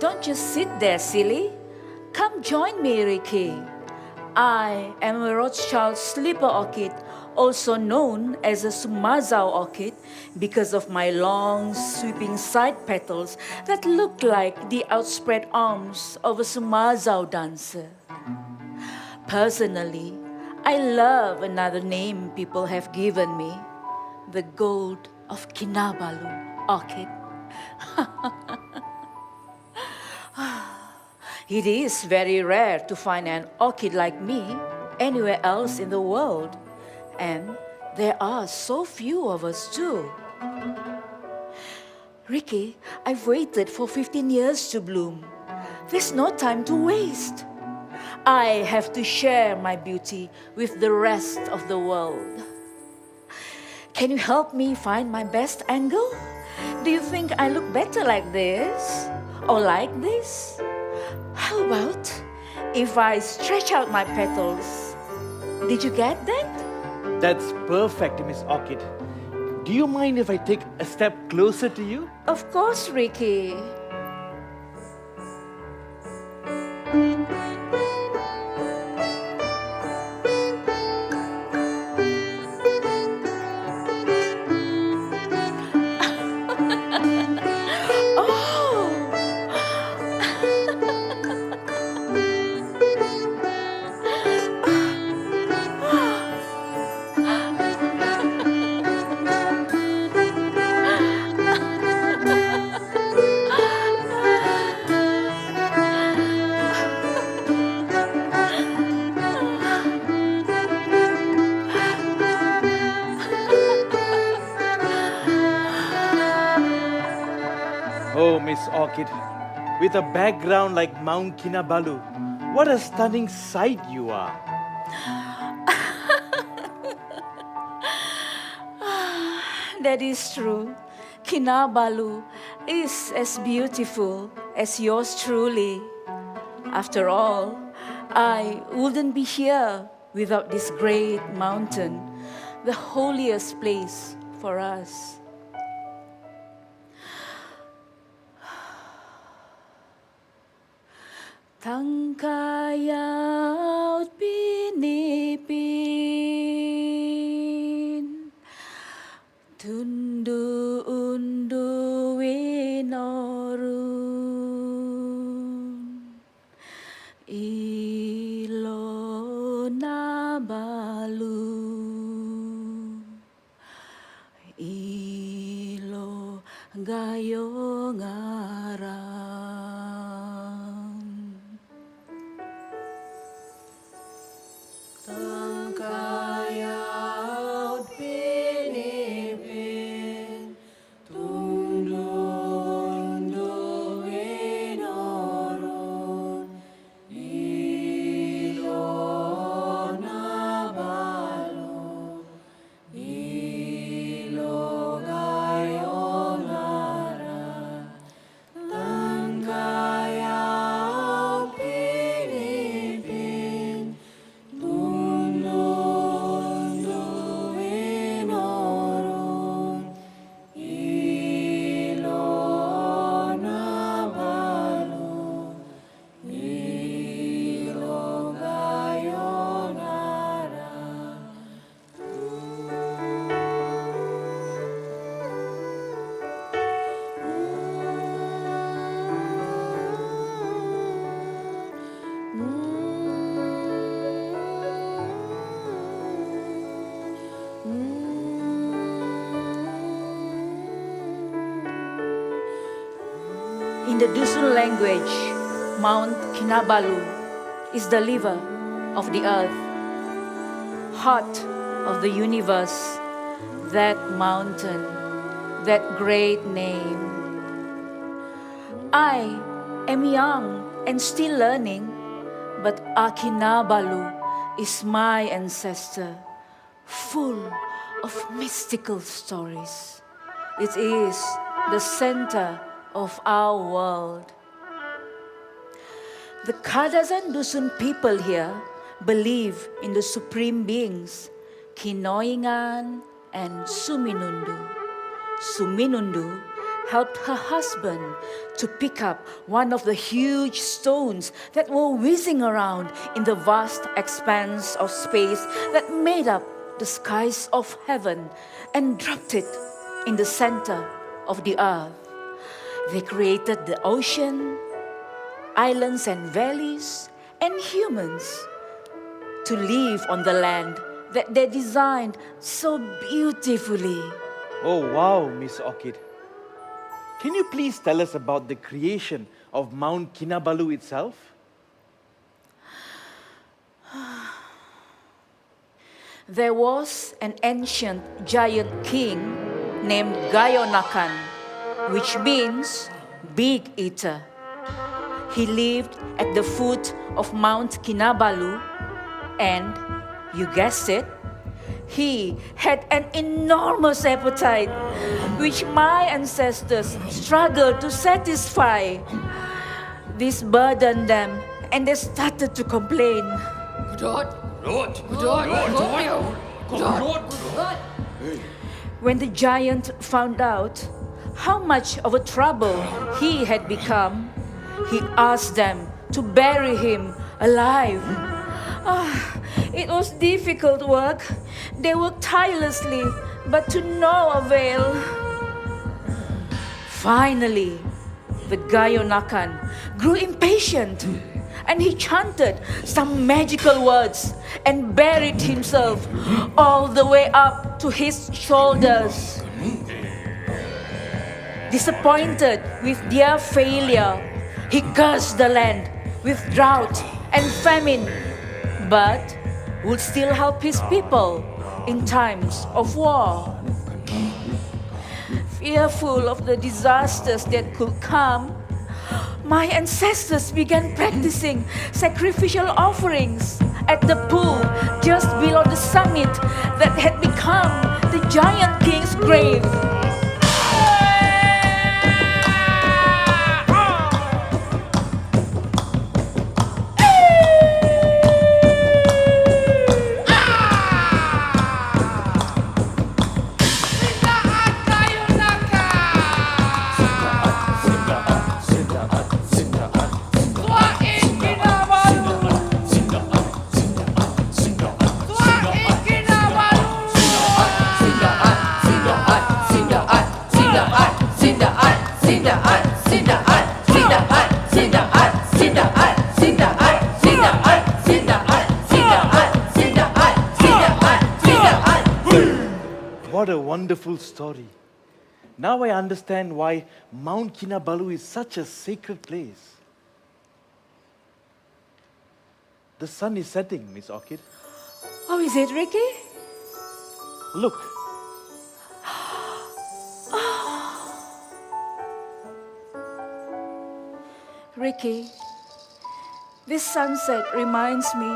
Don't just sit there, silly. Come join me, Ricky. I am a Rothschild sleeper orchid, also known as a Sumazau orchid because of my long, sweeping side petals that look like the outspread arms of a Sumazau dancer. Personally, I love another name people have given me, the Gold of Kinabalu orchid. It is very rare to find an orchid like me anywhere else in the world, and there are so few of us too. Ricky, I've waited for 15 years to bloom. There's no time to waste. I have to share my beauty with the rest of the world. Can you help me find my best angle? Do you think I look better like this? Or like this? How about if I stretch out my petals? Did you get that? That's perfect, Miss Orchid. Do you mind if I take a step closer to you? Of course, Ricky. Oh, Miss Orchid, with a background like Mount Kinabalu, what a stunning sight you are. That is true. Kinabalu is as beautiful as yours truly. After all, I wouldn't be here without this great mountain, the holiest place for us. Tangkayaut pinipin Tundu undu winorun Ilo nabalu Ilo gayo ngaran Tangkayaut pinipin Tundu undu winorun Ilo nabalu Ilo gayo ngaran Tangkayaut pinipin In the Dusun language, Mount Kinabalu is the liver of the earth, heart of the universe, that mountain, that great name. I am young and still learning, but Kinabalu is my ancestor, full of mystical stories. It is the center of our world. The Kadazandusun people here believe in the supreme beings, Kinoingan and Suminundu. Suminundu helped her husband to pick up one of the huge stones that were whizzing around in the vast expanse of space that made up the skies of heaven and dropped it in the center of the earth. They created the ocean, islands and valleys, and humans to live on the land that they designed so beautifully. Oh wow, Miss Orchid. Can you please tell us about the creation of Mount Kinabalu itself? There was an ancient giant king named Gayo Nakan, which means big eater. He lived at the foot of Mount Kinabalu and, you guessed it, he had an enormous appetite, which my ancestors struggled to satisfy. This burdened them and they started to complain. When the giant found out how much of a trouble he had become, he asked them to bury him alive. It was difficult work. They worked tirelessly, but to no avail. Finally, the Gayo Nakan grew impatient and he chanted some magical words and buried himself all the way up to his shoulders. Disappointed with their failure, he cursed the land with drought and famine, but would still help his people in times of war. Fearful of the disasters that could come, my ancestors began practicing sacrificial offerings at the pool just below the summit that had become the giant king's grave. What a wonderful story. Now I understand why Mount Kinabalu is such a sacred place. The sun is setting, Miss Orchid. Oh, is it, Ricky? Look. Ricky, this sunset reminds me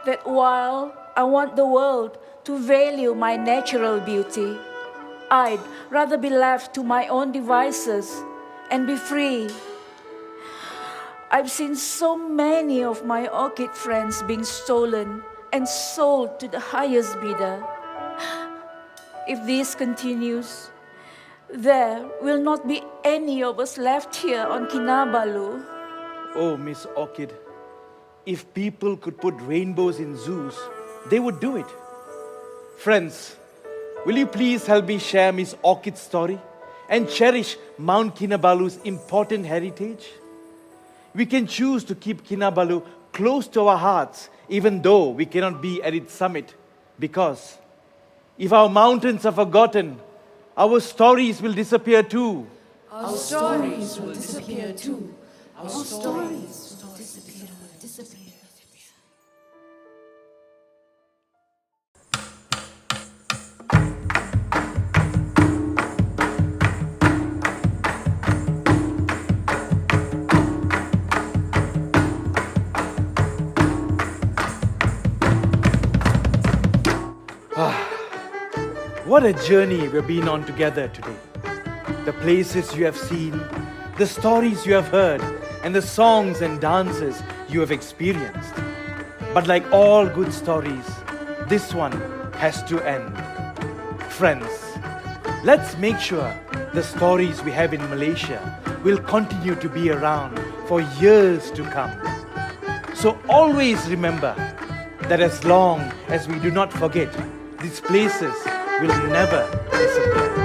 that while I want the world to value my natural beauty, I'd rather be left to my own devices and be free. I've seen so many of my orchid friends being stolen and sold to the highest bidder. If this continues, there will not be any of us left here on Kinabalu. Oh, Miss Orchid, if people could put rainbows in zoos, they would do it. Friends, will you please help me share Miss Orchid's story and cherish Mount Kinabalu's important heritage? We can choose to keep Kinabalu close to our hearts even though we cannot be at its summit, because if our mountains are forgotten, our stories will disappear too. Our stories will disappear too. Our stories will disappear. What a journey we've been on together today. The places you have seen, the stories you have heard, and the songs and dances you have experienced. But like all good stories, this one has to end. Friends, let's make sure the stories we have in Malaysia will continue to be around for years to come. So always remember that as long as we do not forget, these places will never disappear.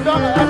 Jangan